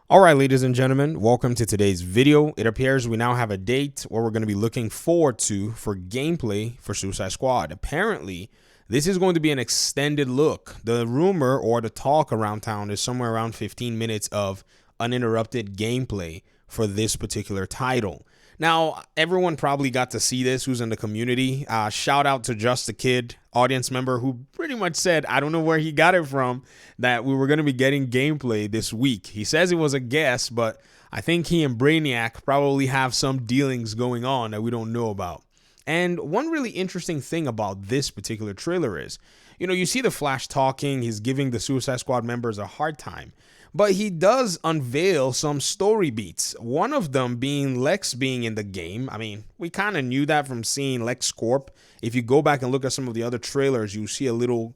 All right, ladies and gentlemen, welcome to today's video. It appears we now have a date where we're going to be looking forward to for gameplay for Suicide Squad. Apparently, this is going to be an extended look. The rumor or the talk around town is somewhere around 15 minutes of uninterrupted gameplay for this particular title. Now, everyone probably got to see this who's in the community. Shout out to Just a Kid, audience member, who pretty much said, I don't know where he got it from, that we were going to be getting gameplay this week. He says it was a guess, but I think he and Brainiac probably have some dealings going on that we don't know about. And one really interesting thing about this particular trailer is, you see the Flash talking, he's giving the Suicide Squad members a hard time. But he does unveil some story beats, one of them being Lex being in the game. I mean, we kind of knew that from seeing Lex Corp. If you go back and look at some of the other trailers, you see a little,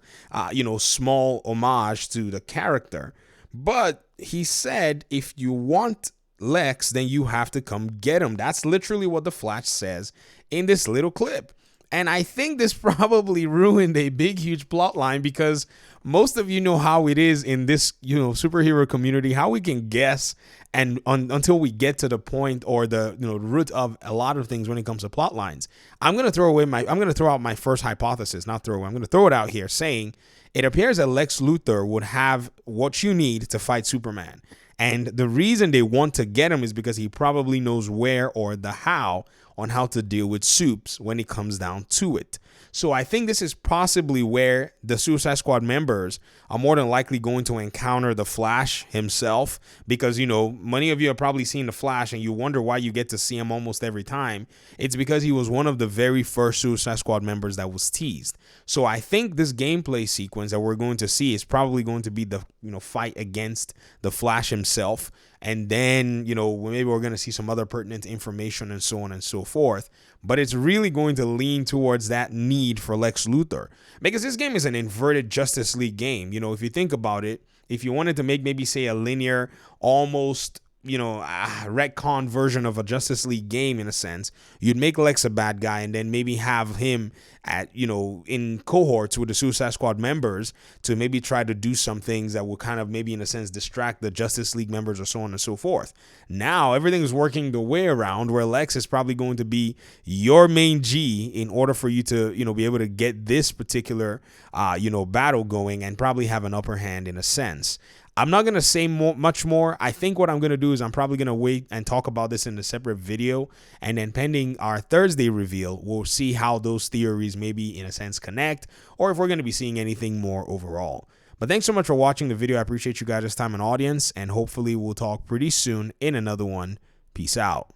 small homage to the character. But he said, if you want Lex, then you have to come get him. That's literally what the Flash says in this little clip. And I think this probably ruined a big, huge plot line because most of you know how it is in this, superhero community, how we can guess and until we get to the point or the root of a lot of things when it comes to plot lines. I'm going to throw out my first hypothesis, I'm going to throw it out here saying it appears that Lex Luthor would have what you need to fight Superman. And the reason they want to get him is because he probably knows where or the how on how to deal with Supes when it comes down to it. So I think this is possibly where the Suicide Squad members are more than likely going to encounter the Flash himself, because, many of you have probably seen the Flash and you wonder why you get to see him almost every time. It's because he was one of the very first Suicide Squad members that was teased. So I think this gameplay sequence that we're going to see is probably going to be the, fight against the Flash himself. And then, maybe we're going to see some other pertinent information and so on and so forth. But it's really going to lean towards that need for Lex Luthor, because this game is an inverted Justice League game. If you think about it, if you wanted to make maybe say a linear, almost retcon version of a Justice League game, in a sense, you'd make Lex a bad guy and then maybe have him at in cohorts with the Suicide Squad members to maybe try to do some things that will kind of maybe in a sense distract the Justice League members or so on and so forth. Now everything is working the way around where Lex is probably going to be your main G in order for you to be able to get this particular battle going and probably have an upper hand in a sense. I'm not going to say much more. I think what I'm going to do is I'm probably going to wait and talk about this in a separate video. And then pending our Thursday reveal, we'll see how those theories maybe in a sense connect, or if we're going to be seeing anything more overall. But thanks so much for watching the video. I appreciate you guys' time and audience, and hopefully we'll talk pretty soon in another one. Peace out.